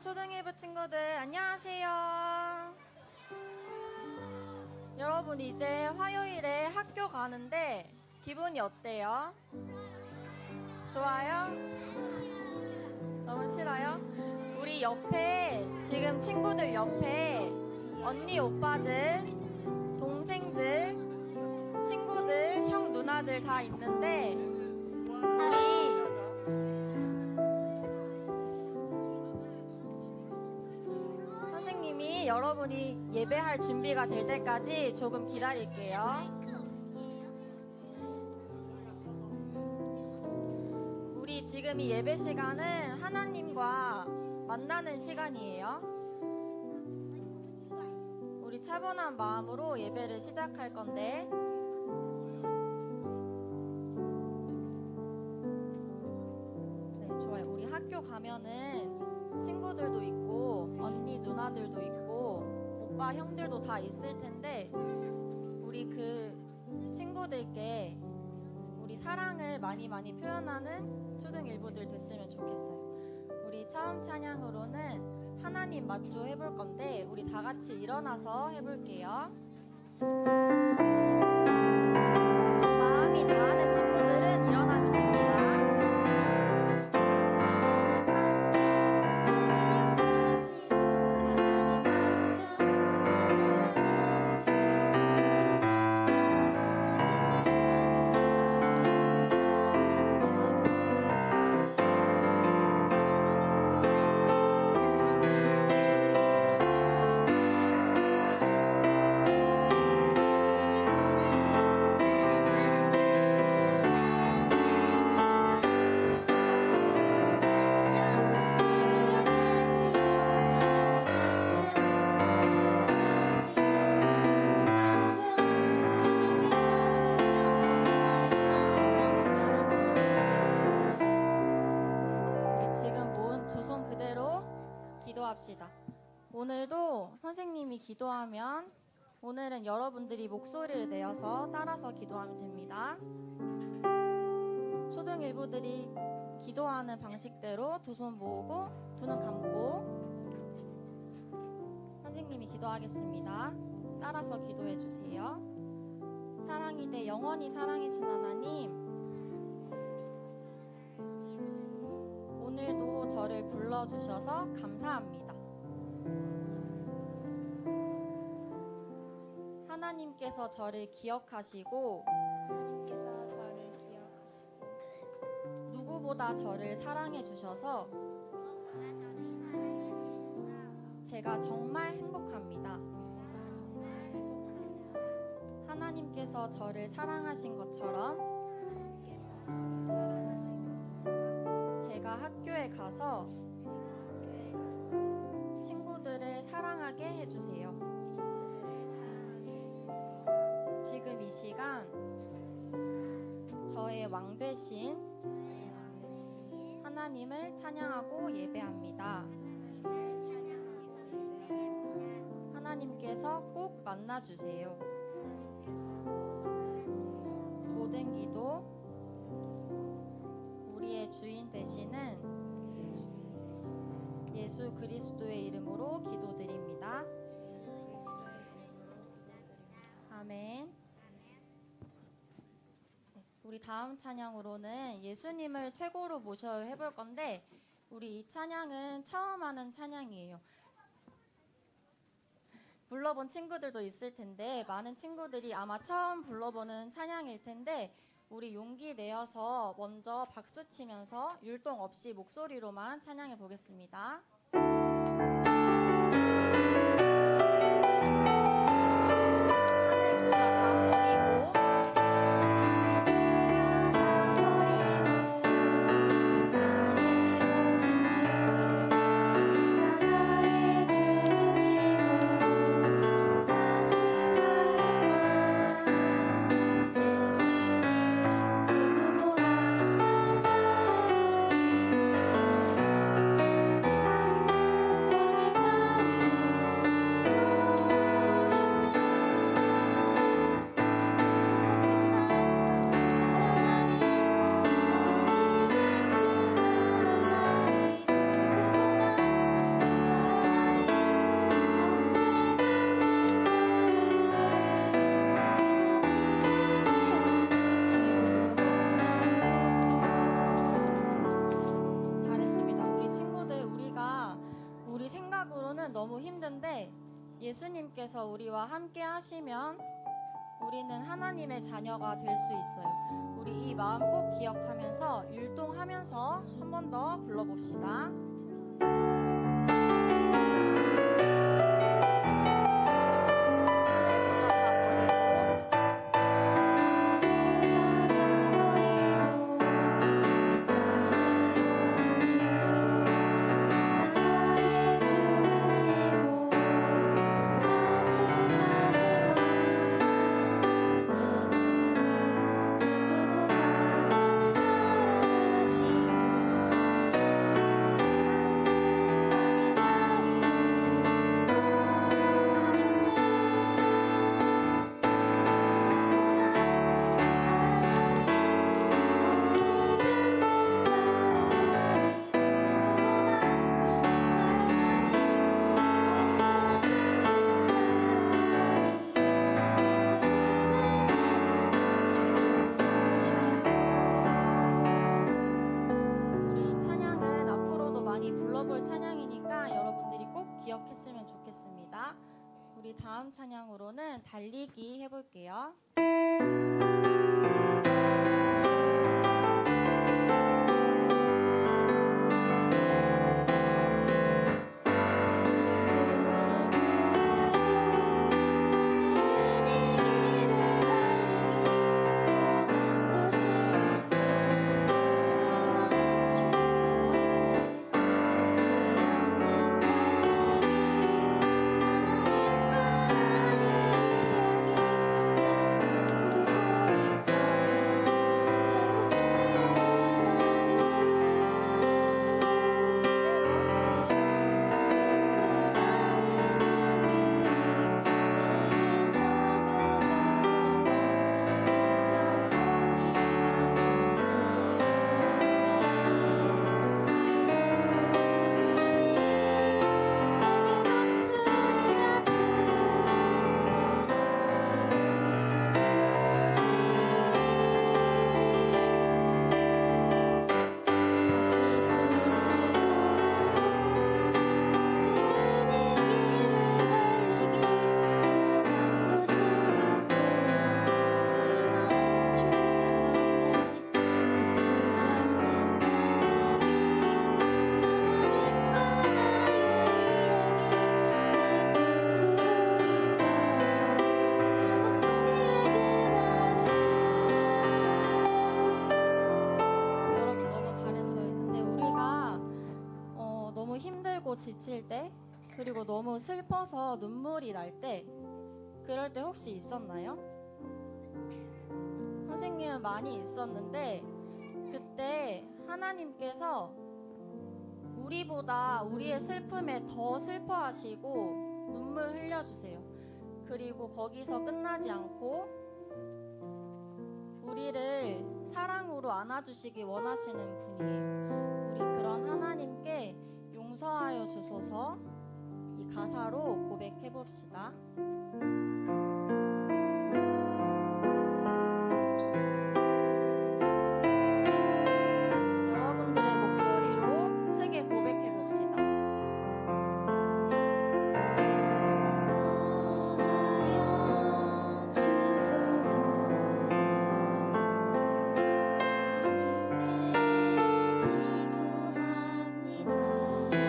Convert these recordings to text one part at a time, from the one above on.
초등일부 친구들 안녕하세요. 여러분 이제 화요일에 학교 가는데 기분이 어때요? 좋아요? 너무 싫어요? 우리 옆에 지금 친구들 옆에 언니 오빠들, 동생들, 친구들, 형 누나들 다 있는데 우리 선생님이 여러분이 예배할 준비가 될 때까지 조금 기다릴게요. 우리 지금 이 예배 시간은 하나님과 만나는 시간이에요. 우리 차분한 마음으로 예배를 시작할 건데 네, 좋아요. 우리 학교 가면은 친구들도 있고 언니 누나들도 있고 오빠 형들도 다 있을 텐데 우리 그 친구들께 우리 사랑을 많이 표현하는 초등일부들 됐으면 좋겠어요. 우리 처음 찬양으로는 하나님 맞죠 해볼 건데 우리 다 같이 일어나서 해볼게요. 마음이 다하는 친구들은 일어나면 됩니다. 기도합시다. 오늘도 선생님이 기도하면 오늘은 여러분들이 목소리를 내어서 따라서 기도하면 됩니다. 초등일부들이 기도하는 방식대로 두 손 모으고 두 눈 감고 선생님이 기도하겠습니다. 따라서 기도해 주세요. 사랑이 돼 영원히 사랑이신 하나님, 오늘도 저를 불러주셔서 감사합니다. 하나님께서 저를 기억하시고 누구보다 저를 사랑해 주셔서 제가 정말 행복합니다. 하나님께서 저를 사랑하신 것처럼 제가 학교에 가서 친구들을 사랑하게 해주세요. 지금 이 시간 저의 왕 되신 하나님을 찬양하고 예배합니다. 하나님께서 꼭 만나주세요. 모든 기도 우리의 주인 되시는 예수 그리스도의 이름으로 기도드립니다. 아멘. 우리 다음 찬양으로는 예수님을 최고로 모셔 해볼 건데 우리 이 찬양은 처음 하는 찬양이에요. 불러본 친구들도 있을 텐데 많은 친구들이 아마 처음 불러보는 찬양일 텐데 우리 용기 내어서 먼저 박수 치면서 율동 없이 목소리로만 찬양해 보겠습니다. 우리는 너무 힘든데 예수님께서 우리와 함께 하시면 우리는 하나님의 자녀가 될 수 있어요. 우리 이 마음 꼭 기억하면서 율동하면서 한 번 더 불러봅시다. 기억했으면 좋겠습니다. 우리 다음 찬양으로는 달리기 해볼게요. 지칠 때, 그리고 너무 슬퍼서 눈물이 날 때, 그럴 때 혹시 있었나요? 선생님은 많이 있었는데, 그때 하나님께서 우리보다 우리의 슬픔에 더 슬퍼하시고 눈물 흘려주세요. 그리고 거기서 끝나지 않고 우리를 사랑으로 안아주시기 원하시는 분이에요. 우리 그런 하나님께 용서하여 주소서 이 가사로 고백해 봅시다. 여러분들의 목소리로 크게 고백해 봅시다. 용서하여 주소서 주님께 기도합니다.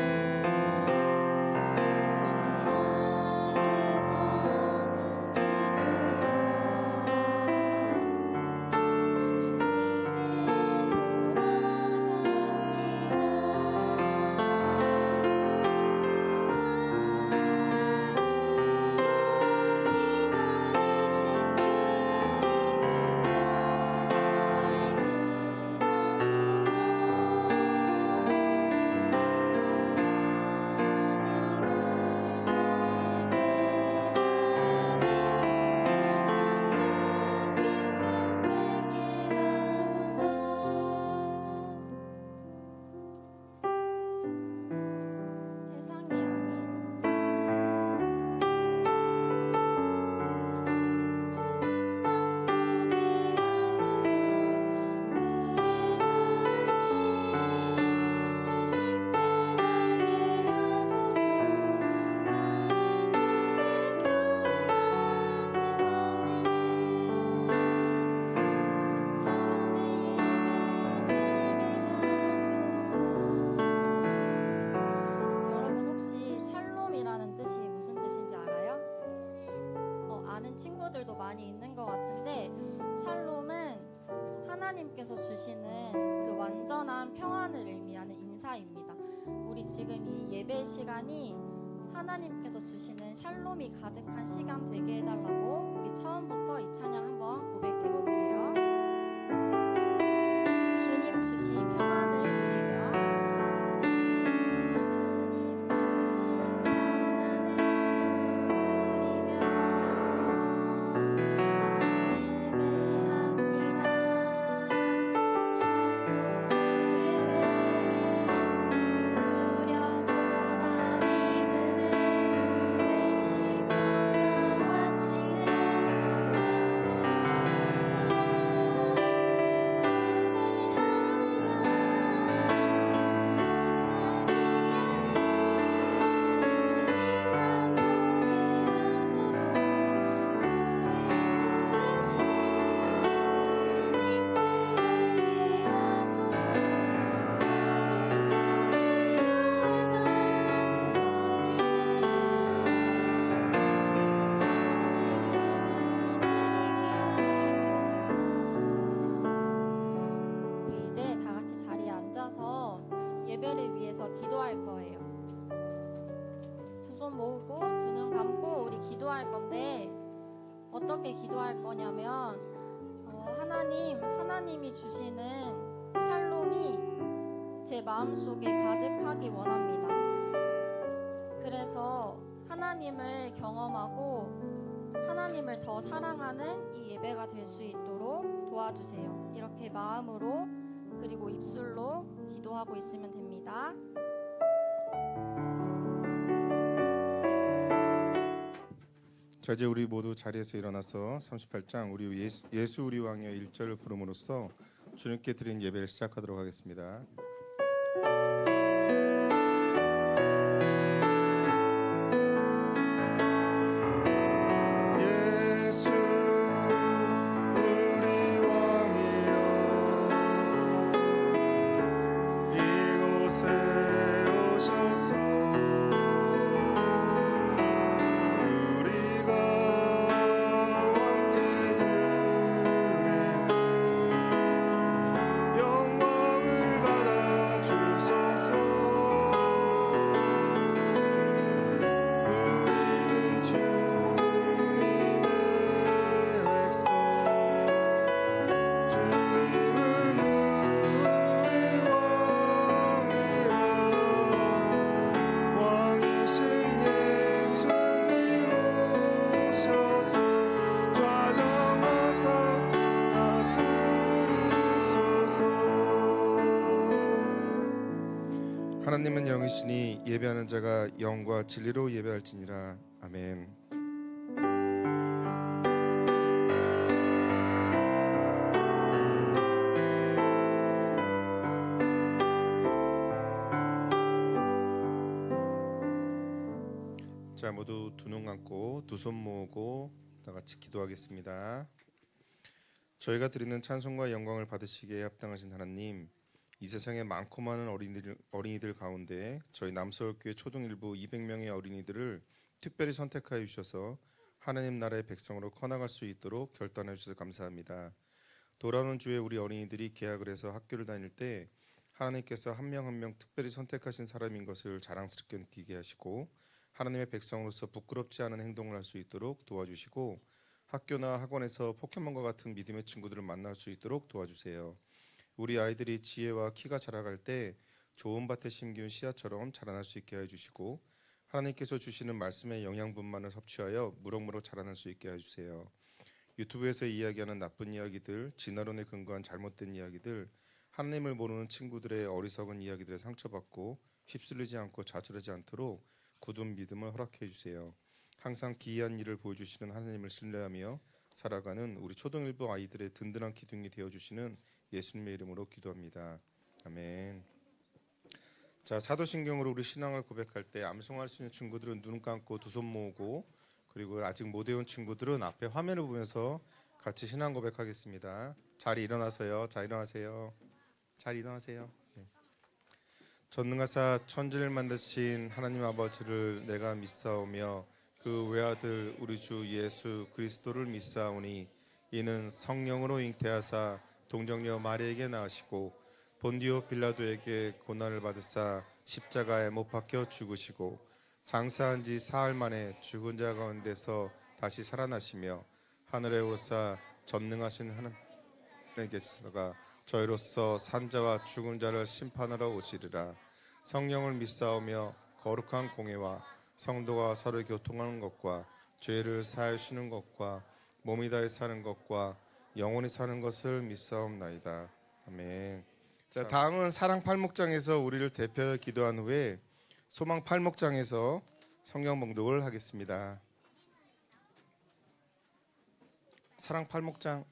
친구들도 많이 있는 것 같은데, 샬롬은 하나님께서 주시는 그 완전한 평안을 의미하는 인사입니다. 우리 지금 이 예배 시간이 하나님께서 주시는 샬롬이 가득한 시간 되게 해달라고 우리 처음부터 이 찬양 한번 고백해 볼게요. 주님 주신 평안을 누리며 주님 주신 평안을 누리며 예배합니다. 샬롬의 예배 두려움보다 믿음을 의심보다 확신을 받으소서. 우리 이제 다 같이 자리에 앉아서 예배를 위해서 기도할 거예요. 두 손 모으고 두 눈 감고 우리 기도할 건데, 어떻게 기도할 거냐면 하나님이 주시는 샬롬이 제 마음속에 가득하기 원합니다. 그래서 하나님을 경험하고 하나님을 더 사랑하는 이 예배가 될 수 있도록 도와주세요. 이렇게 마음으로 그리고 입술로 기도하고 있으면 됩니다. 자, 이제 우리 모두 자리에서 일어나서 38장 우리 예수 우리 왕의 1절을 부름으로써 주님께 드린 예배를 시작하도록 하겠습니다. 예수 우리 왕이여 이곳에 오셔서 우리가 함께 드리는 영광을 받아 주소서. 우리는 주님의 백성, 주님은 우리 왕이라. 왕이신 예수님 오셔서 좌정하사 다스리소서. 하나님은 영이시니 예배하는 자가 영과 진리로 예배할지니라. 아멘. 자, 모두 두 눈 감고 두 손 모으고 다 같이 기도하겠습니다. 저희가 드리는 찬송과 영광을 받으시기에 합당하신 하나님, 이 세상에 많고 많은 어린이들 가운데 저희 남서울교회 초등일부 200명의 어린이들을 특별히 선택하여 주셔서 하나님 나라의 백성으로 커나갈 수 있도록 결단해 주셔서 감사합니다. 돌아오는 주에 우리 어린이들이 개학을 해서 학교를 다닐 때 하나님께서 한 명 한 명 특별히 선택하신 사람인 것을 자랑스럽게 느끼게 하시고 하나님의 백성으로서 부끄럽지 않은 행동을 할 수 있도록 도와주시고 학교나 학원에서 포켓몬과 같은 믿음의 친구들을 만날 수 있도록 도와주세요. 우리 아이들이 지혜와 키가 자라갈 때 좋은 밭에 심기운 씨앗처럼 자라날 수 있게 해주시고 하나님께서 주시는 말씀의 영양분만을 섭취하여 무럭무럭 자라날 수 있게 해주세요. 유튜브에서 이야기하는 나쁜 이야기들, 진화론에 근거한 잘못된 이야기들, 하나님을 모르는 친구들의 어리석은 이야기들에 상처받고 휩쓸리지 않고 좌절하지 않도록 굳은 믿음을 허락해 주세요. 항상 기이한 일을 보여주시는 하나님을 신뢰하며 살아가는 우리 초등일부 아이들의 든든한 기둥이 되어주시는 예수님의 이름으로 기도합니다. 아멘. 자, 사도신경으로 우리 신앙을 고백할 때 암송할 수 있는 친구들은 눈 감고 두 손 모으고, 그리고 아직 못 외운 친구들은 앞에 화면을 보면서 같이 신앙 고백하겠습니다. 자리 일어나세요. 자, 일어나세요. 자리 일어나세요. 네. 전능하사 천지를 만드신 하나님 아버지를 내가 믿사오며 그 외아들 우리 주 예수 그리스도를 믿사오니 이는 성령으로 잉태하사 동정녀 마리에게 낳으시고 본디오 빌라도에게 고난을 받으사 십자가에 못 박혀 죽으시고 장사한 지 사흘 만에 죽은 자 가운데서 다시 살아나시며 하늘에 오르사 전능하신 하나님께 계시다가 저희로서 산자와 죽은 자를 심판하러 오시리라. 성령을 믿사오며 거룩한 공회와 성도가 서로 교통하는 것과 죄를 사하시는 것과 몸이 다해 사는 것과 영원히 사는 것을 믿사옵나이다. 아멘. 자, 다음은 사랑 팔목장에서 우리를 대표해 기도한 후에 소망 팔목장에서 성경 봉독을 하겠습니다. 사랑 팔목장.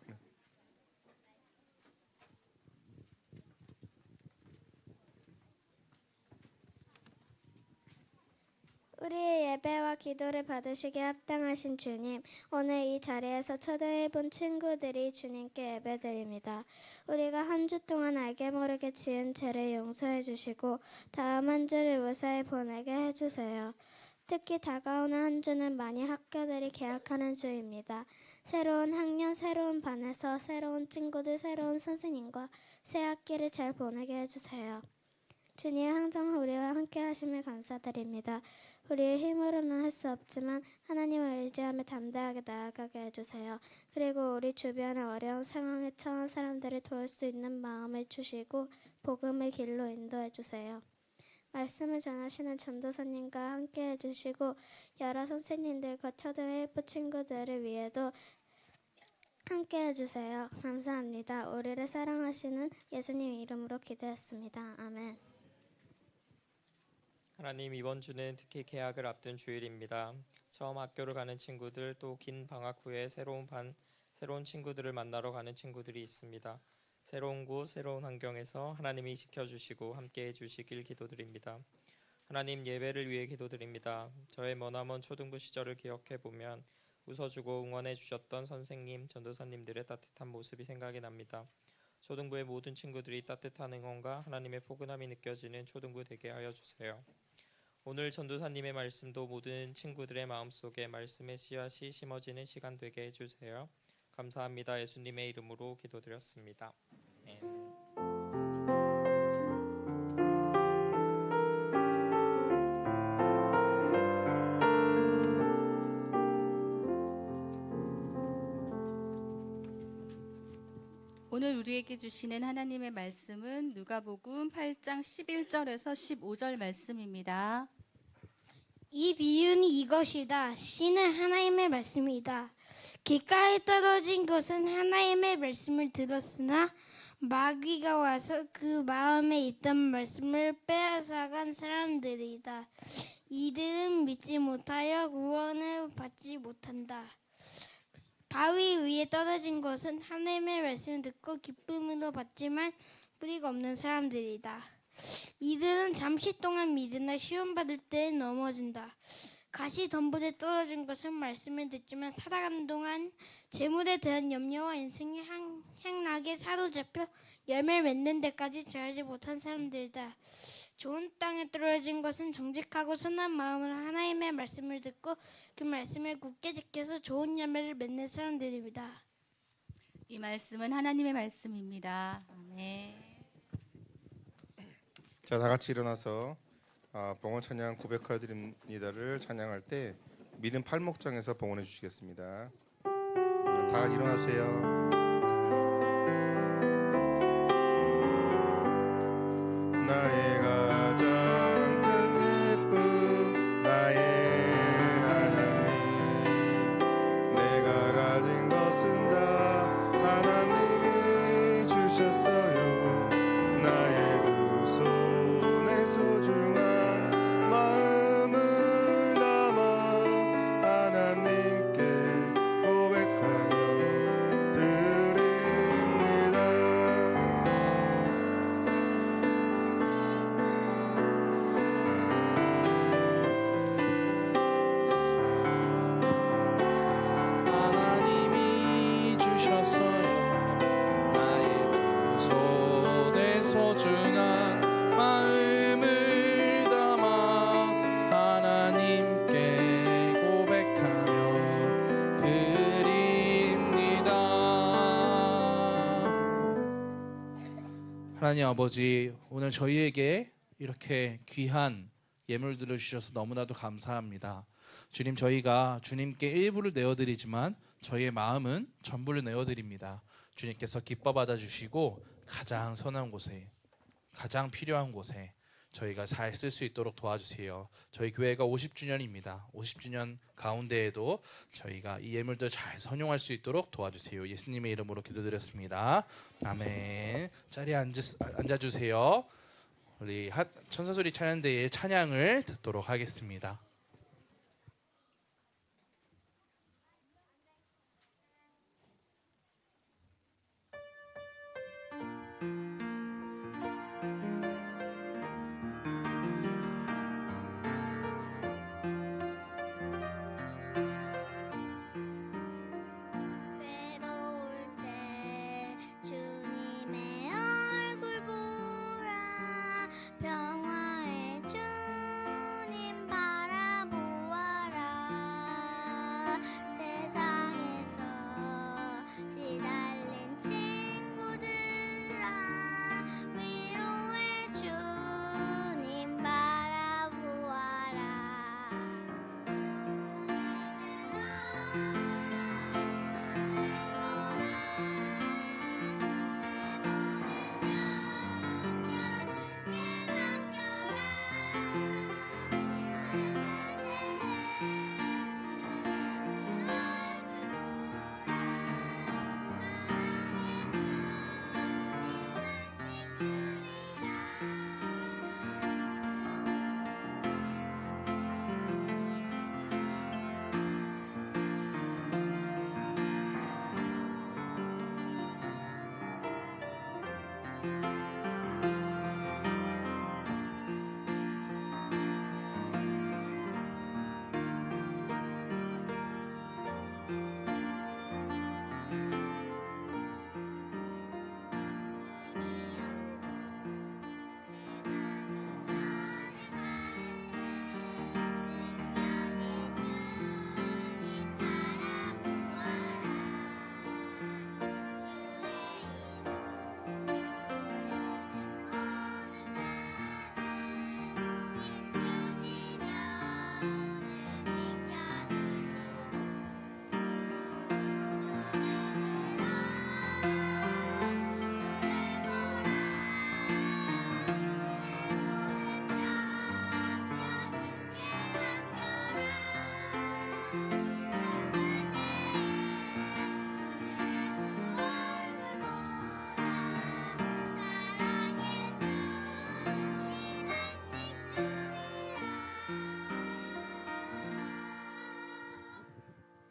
우리의 예배와 기도를 받으시기에 합당하신 주님, 오늘 이 자리에서 초등을 본 친구들이 주님께 예배드립니다. 우리가 한 주 동안 알게 모르게 지은 죄를 용서해 주시고 다음 한 주를 무사히 보내게 해주세요. 특히 다가오는 한 주는 많이 학교들이 개학하는 주입니다. 새로운 학년, 새로운 반에서 새로운 친구들, 새로운 선생님과 새 학기를 잘 보내게 해주세요. 주님, 항상 우리와 함께 하심을 감사드립니다. 우리의 힘으로는 할 수 없지만 하나님을 의지하며 담대하게 나아가게 해주세요. 그리고 우리 주변의 어려운 상황에 처한 사람들을 도울 수 있는 마음을 주시고 복음의 길로 인도해 주세요. 말씀을 전하시는 전도사님과 함께 해주시고 여러 선생님들과 초등일부 친구들을 위해도 함께 해주세요. 감사합니다. 우리를 사랑하시는 예수님 이름으로 기도했습니다. 아멘. 하나님, 이번 주는 특히 개학을 앞둔 주일입니다. 처음 학교를 가는 친구들, 또 긴 방학 후에 새로운 친구들을 만나러 가는 친구들이 있습니다. 새로운 곳, 새로운 환경에서 하나님이 지켜주시고 함께해 주시길 기도드립니다. 하나님, 예배를 위해 기도드립니다. 저의 머나먼 초등부 시절을 기억해 보면 웃어주고 응원해 주셨던 선생님, 전도사님들의 따뜻한 모습이 생각이 납니다. 초등부의 모든 친구들이 따뜻한 응원과 하나님의 포근함이 느껴지는 초등부 되게 하여 주세요. 오늘 전도사님의 말씀도 모든 친구들의 마음속에 말씀의 씨앗이 심어지는 시간 되게 해주세요. 감사합니다. 예수님의 이름으로 기도드렸습니다. 오늘 우리에게 주시는 하나님의 말씀은 누가복음 8장 11절에서 15절 말씀입니다. 이 비유는 이것이다. 씨는 하나님의 말씀이다. 길가에 떨어진 것은 하나님의 말씀을 들었으나 마귀가 와서 그 마음에 있던 말씀을 빼앗아간 사람들이다. 이들은 믿지 못하여 구원을 받지 못한다. 바위 위에 떨어진 것은 하나님의 말씀을 듣고 기쁨으로 받지만 뿌리가 없는 사람들이다. 이들은 잠시 동안 믿으나 시험받을 때 넘어진다. 가시 덤불에 떨어진 것은 말씀을 듣지만 살아가는 동안 재물에 대한 염려와 인생이 향락에 사로잡혀 열매를 맺는 데까지 자라지 못한 사람들이다. 좋은 땅에 떨어진 것은 정직하고 선한 마음으로 하나님의 말씀을 듣고 그 말씀을 굳게 지켜서 좋은 열매를 맺는 사람들입니다. 이 말씀은 하나님의 말씀입니다. 아멘. 자, 다 같이 일어나서 봉헌 찬양 고백하여 드립니다를 찬양할 때 믿음 팔목장에서 봉헌해 주시겠습니다. 자, 다 일어나세요. 나의 가장 큰 기쁨 나의 하나님, 내가 가진 것은 다 하나님이 주셨어요. 나의 두 손에 소중한 마음을 담아 하나님께 고백하며 드립니다. 하나님 아버지, 오늘 저희에게 이렇게 귀한 예물들을 주셔서 너무나도 감사합니다. 주님, 저희가 주님께 일부를 내어드리지만 저희의 마음은 전부를 내어드립니다. 주님께서 기뻐 받아주시고 가장 선한 곳에, 가장 필요한 곳에 저희가 잘 쓸 수 있도록 도와주세요. 저희 교회가 50주년입니다. 50주년 가운데에도 저희가 이 예물들 잘 선용할 수 있도록 도와주세요. 예수님의 이름으로 기도드렸습니다. 아멘. 자리에 앉아주세요. 우리 천사소리 찬양대의 찬양을 듣도록 하겠습니다. 외로울 때 주님의 얼굴 보라 평화의 주님 바라보아라 세상에서 시달린 친구들아 위로의 주님 바라보아라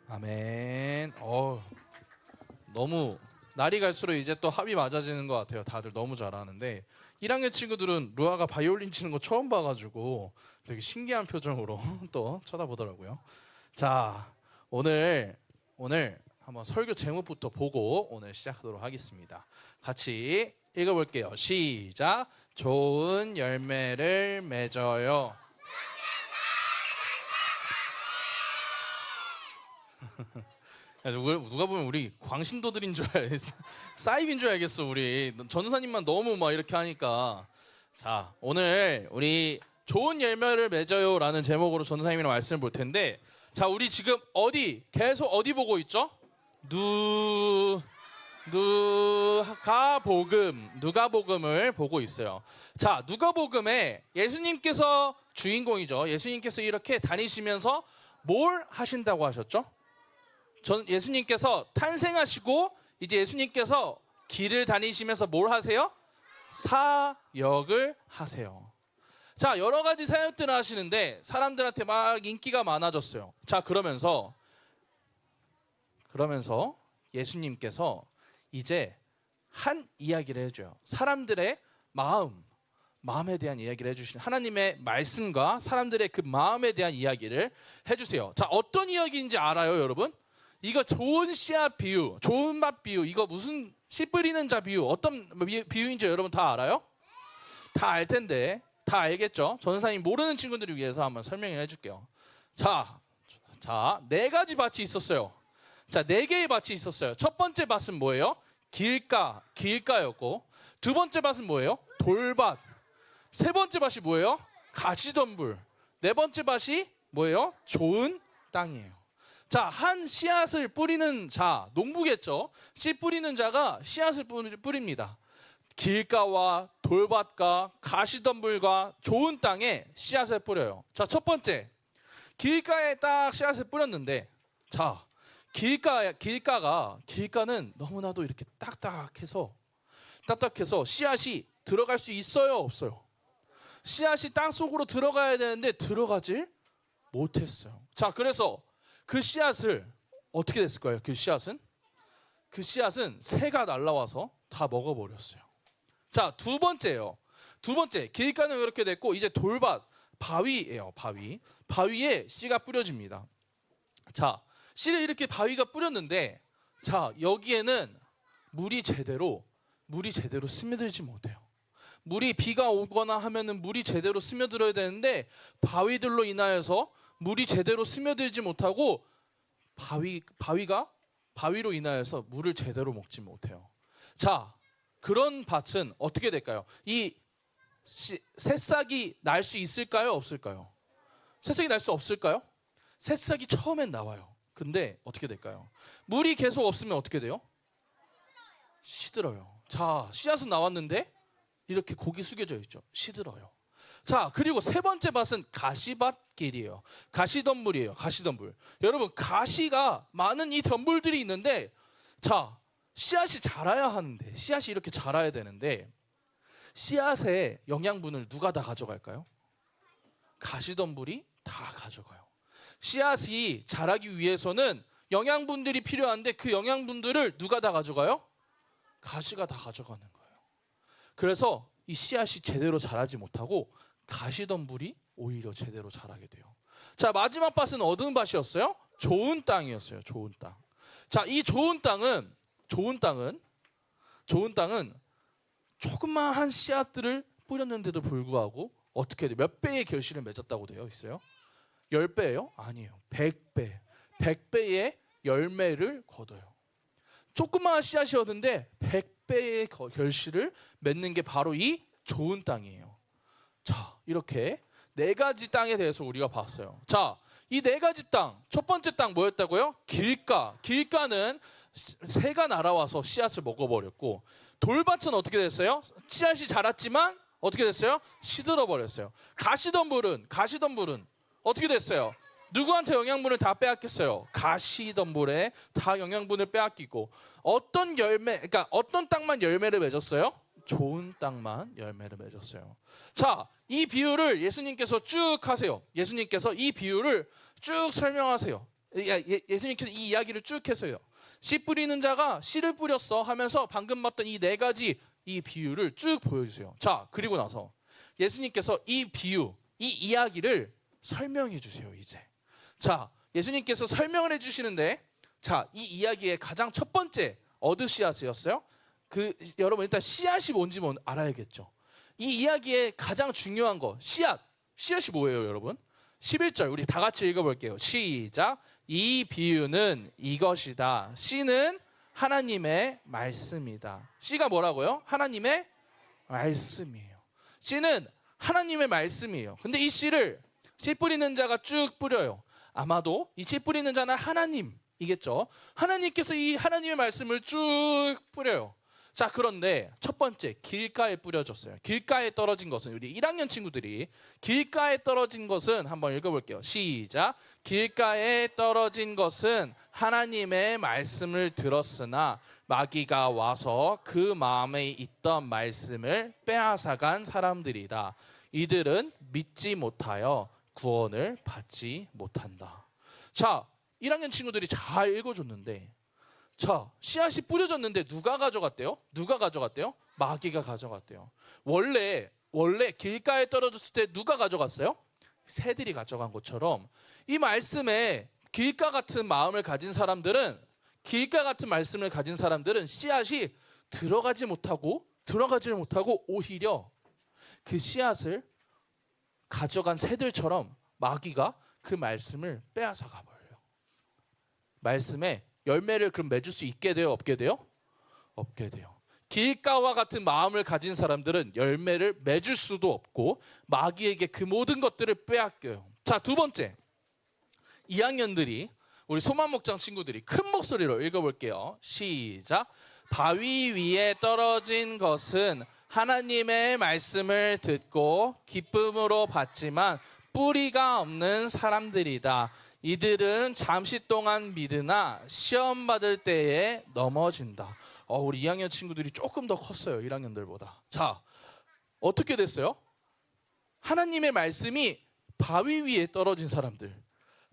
아멘. 너무 날이 갈수록 이제 또 합이 맞아지는 것 같아요. 다들 너무 잘하는데 1학년 친구들은 루아가 바이올린 치는 거 처음 봐가지고 되게 신기한 표정으로 또 쳐다보더라고요. 자, 오늘 한번 설교 제목부터 보고 오늘 시작하도록 하겠습니다. 같이 읽어볼게요. 시작. 좋은 열매를 맺어요. 누가 보면 우리 광신도들인 줄 알겠어. 사입인 줄 알겠어. 우리 전사님만 너무 막 이렇게 하니까. 자, 오늘 우리 좋은 열매를 맺어요 라는 제목으로 전사님이랑 말씀을 볼 텐데, 자, 우리 지금 계속 어디 보고 있죠? 누가복음을 보고 있어요. 자, 누가복음에 예수님께서 주인공이죠. 예수님께서 이렇게 다니시면서 뭘 하신다고 하셨죠? 예수님께서 탄생하시고 이제 예수님께서 길을 다니시면서 뭘 하세요? 사역을 하세요. 자, 여러 가지 사역들을 하시는데 사람들한테 막 인기가 많아졌어요. 자, 그러면서 예수님께서 이제 한 이야기를 해줘요. 사람들의 마음에 대한 이야기를 해주신 하나님의 말씀과 사람들의 그 마음에 대한 이야기를 해주세요. 자, 어떤 이야기인지 알아요, 여러분? 이거 좋은 씨앗 비유, 좋은 밭 비유, 이거 무슨 씨 뿌리는 자 비유, 어떤 비유인지 여러분 다 알아요? 다 알 텐데, 다 알겠죠? 전사님 모르는 친구들을 위해서 한번 설명을 해줄게요. 자, 4가지 밭이 있었어요. 자, 4개의 밭이 있었어요. 첫 번째 밭은 뭐예요? 길가였고, 두 번째 밭은 뭐예요? 돌밭. 세 번째 밭이 뭐예요? 가시덤불. 네 번째 밭이 뭐예요? 좋은 땅이에요. 자, 한 씨앗을 뿌리는 자, 농부겠죠. 씨 뿌리는 자가 씨앗을 뿌립니다. 길가와 돌밭과 가시덤불과 좋은 땅에 씨앗을 뿌려요. 자, 첫 번째, 길가에 딱 씨앗을 뿌렸는데, 자, 길가는 너무나도 이렇게 딱딱해서 씨앗이 들어갈 수 있어요, 없어요? 씨앗이 땅 속으로 들어가야 되는데 들어가질 못했어요. 자, 그래서 그 씨앗을 어떻게 됐을까요? 그 씨앗은 새가 날라와서 다 먹어버렸어요. 자, 두 번째예요. 두 번째, 길가는 이렇게 됐고, 이제 돌밭, 바위예요. 바위에 씨가 뿌려집니다. 자, 씨를 이렇게 바위가 뿌렸는데, 자, 여기에는 물이 제대로 스며들지 못해요. 비가 오거나 하면은 물이 제대로 스며들어야 되는데, 바위들로 인하여서 물이 제대로 스며들지 못하고, 바위로 인하여서 물을 제대로 먹지 못해요. 자, 그런 밭은 어떻게 될까요? 이 새싹이 날 수 있을까요? 없을까요? 새싹이 날 수 없을까요? 새싹이 처음엔 나와요. 근데 어떻게 될까요? 물이 계속 없으면 어떻게 돼요? 시들어요. 자, 씨앗은 나왔는데 이렇게 고기 숙여져 있죠. 시들어요. 자, 그리고 세 번째 밭은 가시밭길이에요. 가시덤불이에요. 가시덤불. 여러분, 가시가 많은 이 덤불들이 있는데, 자, 씨앗이 자라야 하는데, 씨앗이 이렇게 자라야 되는데, 씨앗의 영양분을 누가 다 가져갈까요? 가시덤불이 다 가져가요. 씨앗이 자라기 위해서는 영양분들이 필요한데, 그 영양분들을 누가 다 가져가요? 가시가 다 가져가는 거예요. 그래서 이 씨앗이 제대로 자라지 못하고 가시덤불이 오히려 제대로 자라게 돼요. 자, 마지막 밭은 어떤 밭이었어요? 좋은 땅이었어요. 좋은 땅. 자, 이 좋은 땅은 조그마한 씨앗들을 뿌렸는데도 불구하고 어떻게 돼요? 몇 배의 결실을 맺었다고 되어 있어요? 10배예요? 아니에요. 100배. 100배의 열매를 거둬요. 조그마한 씨앗이었는데 100배의 결실을 맺는 게 바로 이 좋은 땅이에요. 자, 이렇게 네 가지 땅에 대해서 우리가 봤어요. 자, 이 네 가지 땅, 첫 번째 땅 뭐였다고요? 길가는 새가 날아와서 씨앗을 먹어버렸고, 돌밭은 어떻게 됐어요? 씨앗이 자랐지만 어떻게 됐어요? 시들어버렸어요. 가시덤불은 어떻게 됐어요? 누구한테 영양분을 다 빼앗겼어요? 가시덤불에 다 영양분을 빼앗기고, 어떤 땅만 열매를 맺었어요? 좋은 땅만 열매를 맺었어요. 자, 이 비유를 예수님께서 쭉 하세요. 예수님께서 이 비유를 쭉 설명하세요. 예수님께서 이 이야기를 쭉 해서요. 씨 뿌리는 자가 씨를 뿌렸어 하면서 방금 봤던 이 네 가지 이 비유를 쭉 보여주세요. 자, 그리고 나서 예수님께서 이 비유, 이 이야기를 설명해 주세요. 이제 자, 예수님께서 설명을 해주시는데, 자, 이 이야기의 가장 첫 번째 어느 씨앗이었어요? 여러분 일단 씨앗이 뭔지 알아야겠죠. 이 이야기의 가장 중요한 거, 씨앗이 뭐예요, 여러분? 11절 우리 다 같이 읽어볼게요. 시작. 이 비유는 이것이다. 씨는 하나님의 말씀이다. 씨가 뭐라고요? 하나님의 말씀이에요. 씨는 하나님의 말씀이에요. 근데 이 씨를 씨 뿌리는 자가 쭉 뿌려요. 아마도 이 씨 뿌리는 자는 하나님이겠죠. 하나님께서 이 하나님의 말씀을 쭉 뿌려요. 자, 그런데 첫 번째 길가에 뿌려졌어요. 길가에 떨어진 것은, 우리 1학년 친구들이 길가에 떨어진 것은 한번 읽어볼게요. 시작. 길가에 떨어진 것은 하나님의 말씀을 들었으나 마귀가 와서 그 마음에 있던 말씀을 빼앗아간 사람들이다. 이들은 믿지 못하여 구원을 받지 못한다. 자, 1학년 친구들이 잘 읽어줬는데, 자, 씨앗이 뿌려졌는데 누가 가져갔대요? 마귀가 가져갔대요. 원래 길가에 떨어졌을 때 누가 가져갔어요? 새들이 가져간 것처럼 이 말씀에 길가 같은 마음을 가진 사람들은, 길가 같은 말씀을 가진 사람들은 씨앗이 들어가지를 못하고 오히려 그 씨앗을 가져간 새들처럼 마귀가 그 말씀을 빼앗아 가버려요. 말씀에 열매를 그럼 맺을 수 있게 돼요? 없게 돼요? 없게 돼요. 길가와 같은 마음을 가진 사람들은 열매를 맺을 수도 없고 마귀에게 그 모든 것들을 빼앗겨요. 자, 두 번째. 2학년들이 우리 소만목장 친구들이 큰 목소리로 읽어볼게요. 시작. 바위 위에 떨어진 것은 하나님의 말씀을 듣고 기쁨으로 받지만 뿌리가 없는 사람들이다. 이들은 잠시 동안 믿으나 시험 받을 때에 넘어진다. 우리 2학년 친구들이 조금 더 컸어요. 1학년들보다. 자, 어떻게 됐어요? 하나님의 말씀이 바위 위에 떨어진 사람들,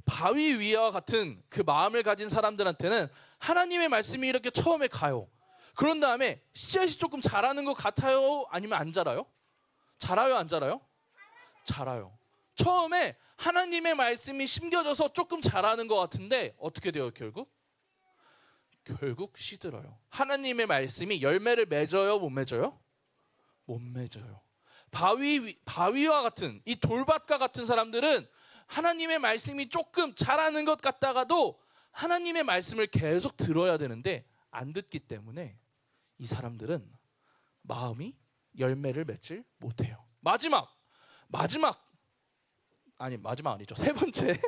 바위 위와 같은 그 마음을 가진 사람들한테는 하나님의 말씀이 이렇게 처음에 가요. 그런 다음에 씨앗이 조금 자라는 것 같아요? 아니면 안 자라요? 자라요, 안 자라요? 자라요. 처음에 하나님의 말씀이 심겨져서 조금 자라는 것 같은데 어떻게 돼요, 결국? 결국 시들어요. 하나님의 말씀이 열매를 맺어요, 못 맺어요? 못 맺어요. 바위와 같은 이 돌밭과 같은 사람들은 하나님의 말씀이 조금 자라는 것 같다가도 하나님의 말씀을 계속 들어야 되는데 안 듣기 때문에 이 사람들은 마음이 열매를 맺질 못해요. 마지막 아니죠. 세 번째.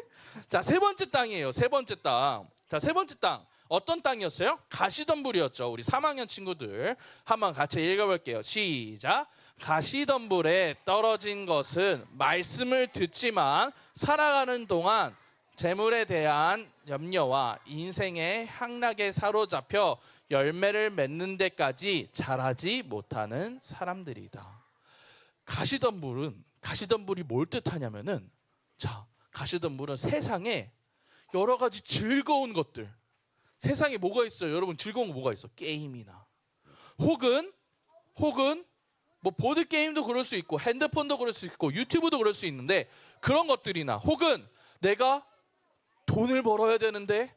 자, 세 번째 땅이에요. 세 번째 땅. 자, 세 번째 땅. 어떤 땅이었어요? 가시덤불이었죠. 우리 3학년 친구들 한번 같이 읽어볼게요. 시작. 가시덤불에 떨어진 것은 말씀을 듣지만 살아가는 동안 재물에 대한 염려와 인생의 향락에 사로잡혀 열매를 맺는 데까지 자라지 못하는 사람들이다. 가시덤불이 뭘 뜻하냐면은, 자, 가시덤불은 세상에 여러 가지 즐거운 것들, 세상에 뭐가 있어요? 여러분, 즐거운 거 뭐가 있어? 게임이나 혹은 뭐 보드 게임도 그럴 수 있고 핸드폰도 그럴 수 있고 유튜브도 그럴 수 있는데, 그런 것들이나 혹은 내가 돈을 벌어야 되는데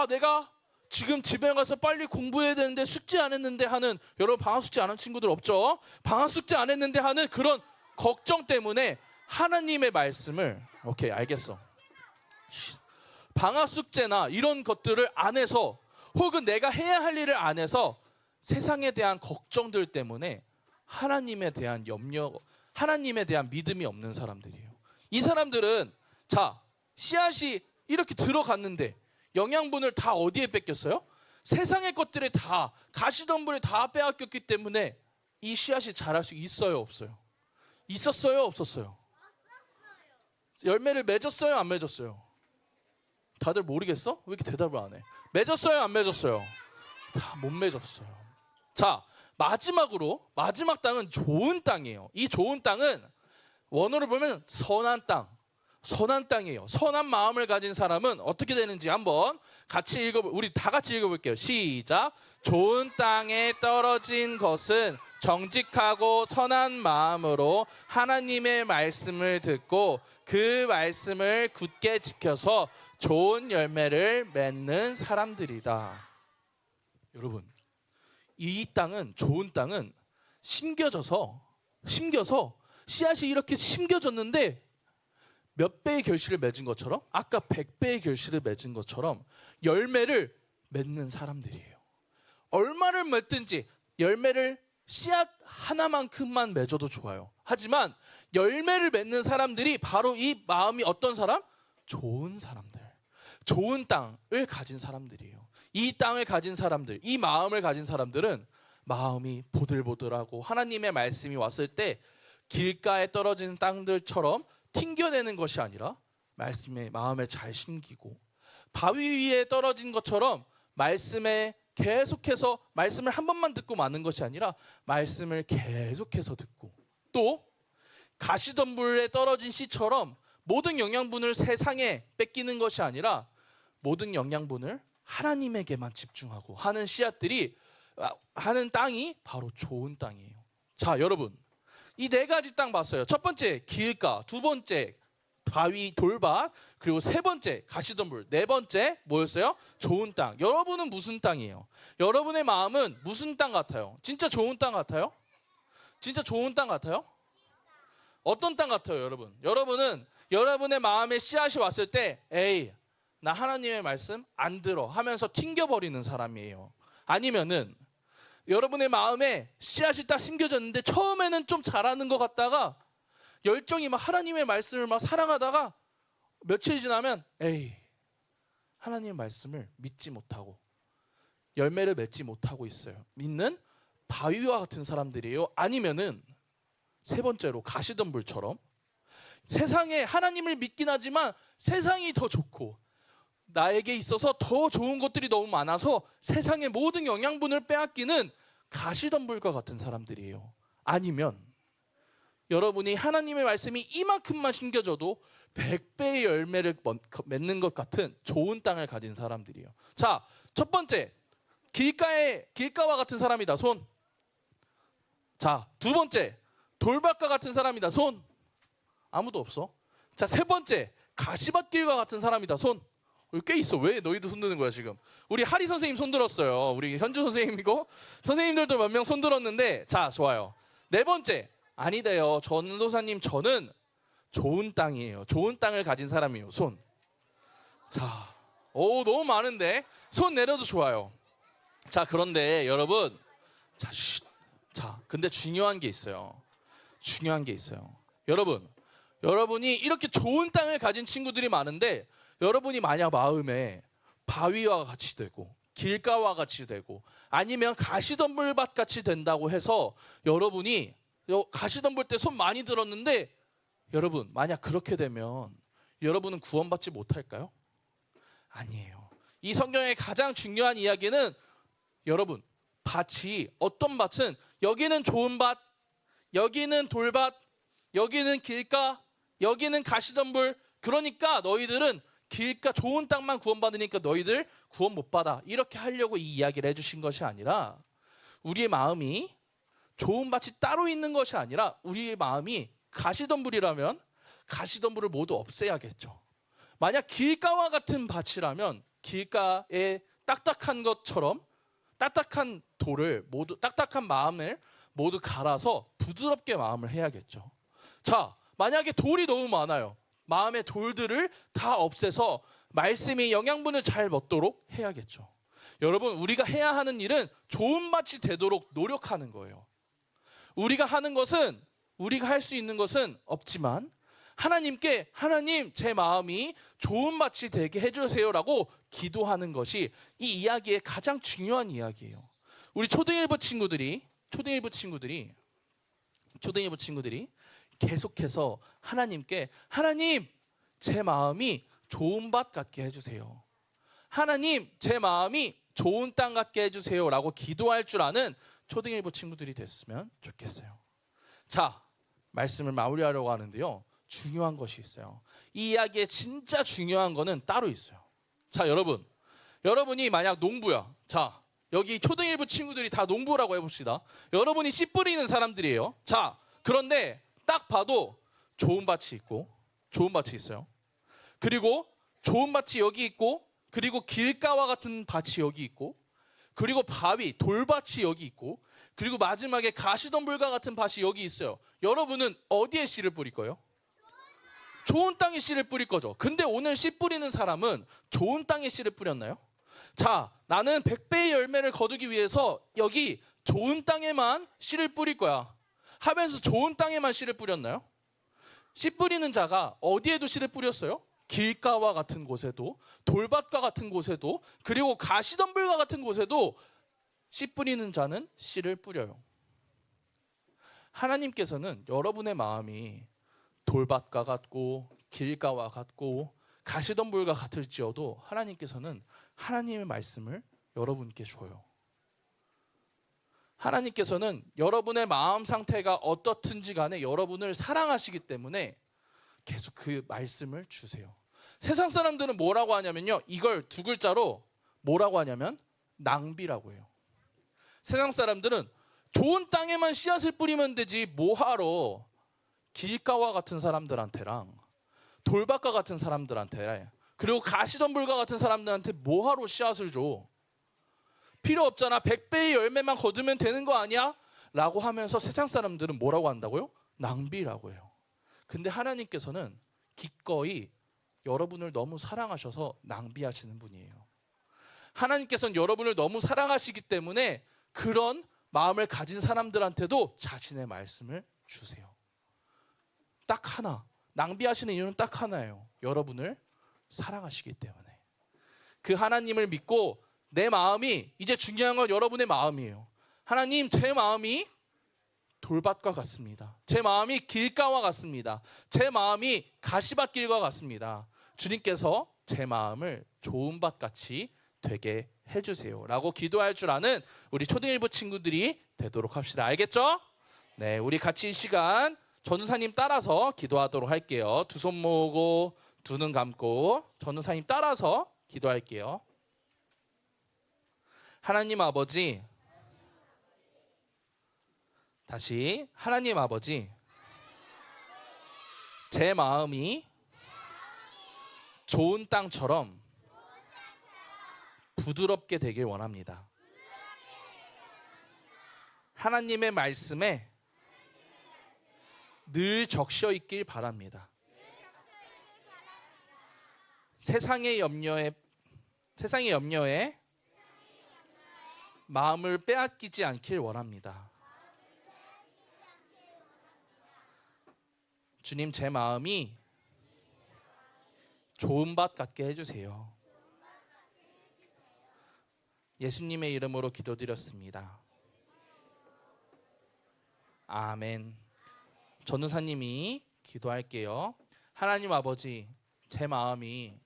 내가 지금 집에 가서 빨리 공부해야 되는데 숙제 안 했는데 하는, 여러분 방학 숙제 안 한 친구들 없죠? 방학 숙제 안 했는데 하는 그런 걱정 때문에 하나님의 말씀을, 오케이 알겠어, 방학 숙제나 이런 것들을 안 해서 혹은 내가 해야 할 일을 안 해서 세상에 대한 걱정들 때문에 하나님에 대한 염려, 하나님에 대한 믿음이 없는 사람들이에요. 이 사람들은, 자, 씨앗이 이렇게 들어갔는데 영양분을 다 어디에 뺏겼어요? 세상의 것들에 다, 가시덤불에 다 빼앗겼기 때문에 이 씨앗이 자랄 수 있어요, 없어요? 있었어요, 없었어요? 열매를 맺었어요, 안 맺었어요? 다들 모르겠어? 왜 이렇게 대답을 안 해? 맺었어요, 안 맺었어요? 다 못 맺었어요. 자, 마지막 땅은 좋은 땅이에요. 이 좋은 땅은 원어로 보면 선한 땅이에요. 선한 마음을 가진 사람은 어떻게 되는지 한번 우리 다 같이 읽어볼게요. 시작. 좋은 땅에 떨어진 것은 정직하고 선한 마음으로 하나님의 말씀을 듣고 그 말씀을 굳게 지켜서 좋은 열매를 맺는 사람들이다. 여러분, 이 땅은, 좋은 땅은 심겨서 씨앗이 이렇게 심겨졌는데 몇 배의 결실을 맺은 것처럼, 아까 100배의 결실을 맺은 것처럼 열매를 맺는 사람들이에요. 얼마를 맺든지 열매를 씨앗 하나만큼만 맺어도 좋아요. 하지만 열매를 맺는 사람들이 바로 이 마음이 어떤 사람? 좋은 사람들, 좋은 땅을 가진 사람들이에요. 이 땅을 가진 사람들, 이 마음을 가진 사람들은 마음이 보들보들하고 하나님의 말씀이 왔을 때 길가에 떨어진 땅들처럼 튕겨내는 것이 아니라 말씀에 마음에 잘 심기고, 바위 위에 떨어진 것처럼 말씀에 계속해서 말씀을 한 번만 듣고 마는 것이 아니라 말씀을 계속해서 듣고, 또 가시덤불에 떨어진 씨처럼 모든 영양분을 세상에 뺏기는 것이 아니라 모든 영양분을 하나님에게만 집중하고 하는 씨앗들이 하는 땅이 바로 좋은 땅이에요. 자, 여러분, 이 네 가지 땅 봤어요. 첫 번째 길가, 두 번째 바위 돌밭, 그리고 세 번째 가시덤불, 네 번째 뭐였어요? 좋은 땅. 여러분은 무슨 땅이에요? 여러분의 마음은 무슨 땅 같아요? 진짜 좋은 땅 같아요? 진짜 좋은 땅 같아요? 어떤 땅 같아요, 여러분? 여러분은 여러분의 마음에 씨앗이 왔을 때 에이, 나 하나님의 말씀 안 들어 하면서 튕겨버리는 사람이에요? 아니면은 여러분의 마음에 씨앗이 딱 심겨졌는데 처음에는 좀 잘하는 것 같다가 열정이 막 하나님의 말씀을 막 사랑하다가 며칠 지나면 에이, 하나님의 말씀을 믿지 못하고 열매를 맺지 못하고 있어요. 믿는 바위와 같은 사람들이에요. 아니면은 세 번째로 가시덤불처럼 세상에 하나님을 믿긴 하지만 세상이 더 좋고 나에게 있어서 더 좋은 것들이 너무 많아서 세상의 모든 영양분을 빼앗기는 가시덤불과 같은 사람들이에요. 아니면 여러분이 하나님의 말씀이 이만큼만 심겨져도 100배의 열매를 맺는 것 같은 좋은 땅을 가진 사람들이에요. 자, 첫 번째, 길가와 같은 사람이다. 손. 자, 두 번째, 돌밭과 같은 사람이다. 손. 아무도 없어. 자, 세 번째, 가시밭길과 같은 사람이다. 손. 여기 꽤 있어. 왜 너희도 손 드는 거야 지금? 우리 하리 선생님 손 들었어요. 우리 현주 선생님이고 선생님들도 몇 명 손 들었는데, 자, 좋아요. 네 번째, 아니래요. 전도사님, 저는 좋은 땅이에요. 좋은 땅을 가진 사람이에요. 손. 자, 오, 너무 많은데 손 내려도 좋아요. 자, 그런데 여러분, 자, 자, 근데 중요한 게 있어요. 중요한 게 있어요. 여러분이 이렇게 좋은 땅을 가진 친구들이 많은데 여러분이 만약 마음에 바위와 같이 되고 길가와 같이 되고 아니면 가시덤불밭 같이 된다고 해서 여러분이 가시덤불 때 손 많이 들었는데 여러분 만약 그렇게 되면 여러분은 구원받지 못할까요? 아니에요. 이 성경의 가장 중요한 이야기는 여러분 밭이 어떤 밭은 여기는 좋은 밭, 여기는 돌밭, 여기는 길가, 여기는 가시덤불. 그러니까 너희들은 길가 좋은 땅만 구원받으니까 너희들 구원 못 받아. 이렇게 하려고 이 이야기를 해주신 것이 아니라 우리의 마음이 좋은 밭이 따로 있는 것이 아니라 우리의 마음이 가시덤불이라면 가시덤불을 모두 없애야겠죠. 만약 길가와 같은 밭이라면 길가에 딱딱한 것처럼 딱딱한 돌을 모두 딱딱한 마음을 모두 갈아서 부드럽게 마음을 해야겠죠. 자, 만약에 돌이 너무 많아요. 마음의 돌들을 다 없애서 말씀이 영양분을 잘 먹도록 해야겠죠. 여러분, 우리가 해야 하는 일은 좋은 밭이 되도록 노력하는 거예요. 우리가 하는 것은 우리가 할 수 있는 것은 없지만 하나님께 하나님 제 마음이 좋은 밭이 되게 해주세요라고 기도하는 것이 이 이야기의 가장 중요한 이야기예요. 우리 초등일부 친구들이 계속해서 하나님께 하나님 제 마음이 좋은 밭 같게 해주세요. 하나님 제 마음이 좋은 땅 같게 해주세요 라고 기도할 줄 아는 초등일부 친구들이 됐으면 좋겠어요. 자, 말씀을 마무리하려고 하는데요. 중요한 것이 있어요. 이 이야기에 진짜 중요한 거는 따로 있어요. 자, 여러분이 만약 농부야. 자, 여기 초등일부 친구들이 다 농부라고 해봅시다. 여러분이 씨 뿌리는 사람들이에요. 자, 그런데 딱 봐도 좋은 밭이 있어요. 그리고 좋은 밭이 여기 있고, 그리고 길가와 같은 밭이 여기 있고, 그리고 바위, 돌밭이 여기 있고, 그리고 마지막에 가시덤불과 같은 밭이 여기 있어요. 여러분은 어디에 씨를 뿌릴 거예요? 좋은 땅에 씨를 뿌릴 거죠. 근데 오늘 씨 뿌리는 사람은 좋은 땅에 씨를 뿌렸나요? 자, 나는 100배의 열매를 거두기 위해서 여기 좋은 땅에만 씨를 뿌릴 거야 하면서 좋은 땅에만 씨를 뿌렸나요? 씨 뿌리는 자가 어디에도 씨를 뿌렸어요? 길가와 같은 곳에도, 돌밭과 같은 곳에도, 그리고 가시덤불과 같은 곳에도 씨 뿌리는 자는 씨를 뿌려요. 하나님께서는 여러분의 마음이 돌밭과 같고 길가와 같고 가시덤불과 같을지어도 하나님께서는 하나님의 말씀을 여러분께 줘요. 하나님께서는 여러분의 마음 상태가 어떻든지 간에 여러분을 사랑하시기 때문에 계속 그 말씀을 주세요. 세상 사람들은 뭐라고 하냐면요, 이걸 두 글자로 뭐라고 하냐면 낭비라고 해요. 세상 사람들은 좋은 땅에만 씨앗을 뿌리면 되지 뭐하러 길가와 같은 사람들한테랑 돌밭과 같은 사람들한테 그리고 가시덤불과 같은 사람들한테 뭐하러 씨앗을 줘? 필요 없잖아. 100배의 열매만 거두면 되는 거 아니야? 라고 하면서 세상 사람들은 뭐라고 한다고요? 낭비라고 해요. 근데 하나님께서는 기꺼이 여러분을 너무 사랑하셔서 낭비하시는 분이에요. 하나님께서는 여러분을 너무 사랑하시기 때문에 그런 마음을 가진 사람들한테도 자신의 말씀을 주세요. 딱 하나. 낭비하시는 이유는 딱 하나예요. 여러분을 사랑하시기 때문에. 그 하나님을 믿고 내 마음이, 이제 중요한 건 여러분의 마음이에요. 하나님, 제 마음이 돌밭과 같습니다. 제 마음이 길가와 같습니다. 제 마음이 가시밭길과 같습니다. 주님께서 제 마음을 좋은 밭같이 되게 해주세요 라고 기도할 줄 아는 우리 초등일부 친구들이 되도록 합시다. 알겠죠? 네, 우리 같이 이 시간 전도사님 따라서 기도하도록 할게요. 두 손 모으고 두 눈 감고 전도사님 따라서 기도할게요. 하나님 아버지, 다시 하나님 아버지, 제 마음이 좋은 땅처럼 부드럽게 되길 원합니다. 하나님의 말씀에 늘 적셔 있길 바랍니다. 세상의 염려에 마음을 빼앗기지 않길 원합니다. 주님, 제 마음이 좋은 밭 같게 해주세요. 예수님의 이름으로 기도드렸습니다. 아멘. 전도사님이 기도할게요. 하나님 아버지, 제 마음이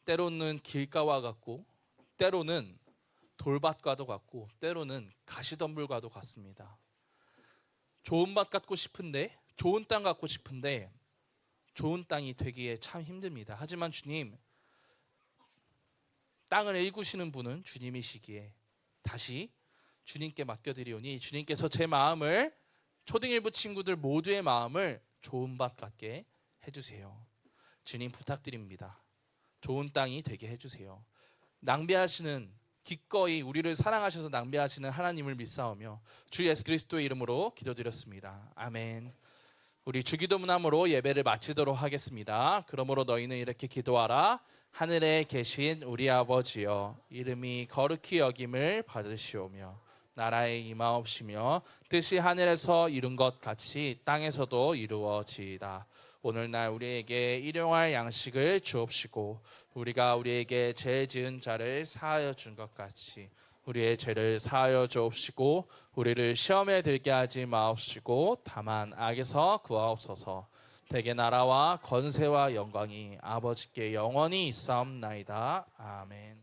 때로는 길가와 같고, 때로는 돌밭과도 같고, 때로는 가시덤불과도 같습니다. 좋은 밭 갖고 싶은데, 좋은 땅 갖고 싶은데 좋은 땅이 되기에 참 힘듭니다. 하지만 주님, 땅을 일구시는 분은 주님이시기에 다시 주님께 맡겨드리오니 주님께서 제 마음을, 초등일부 친구들 모두의 마음을 좋은 밭 같게 해주세요. 주님 부탁드립니다. 좋은 땅이 되게 해주세요. 낭비하시는, 기꺼이 우리를 사랑하셔서 낭비하시는 하나님을 믿사오며 주 예수 그리스도의 이름으로 기도드렸습니다. 아멘. 우리 주기도문함으로 예배를 마치도록 하겠습니다. 그러므로 너희는 이렇게 기도하라. 하늘에 계신 우리 아버지여, 이름이 거룩히 여김을 받으시오며 나라에 임하옵시며 뜻이 하늘에서 이룬 것 같이 땅에서도 이루어지이다. 오늘날 우리에게 일용할 양식을 주옵시고 우리가 우리에게 죄 지은 자를 사하여 준 것 같이 우리의 죄를 사하여 주옵시고 우리를 시험에 들게 하지 마옵시고 다만 악에서 구하옵소서. 대개 나라와 권세와 영광이 아버지께 영원히 있사옵나이다. 아멘.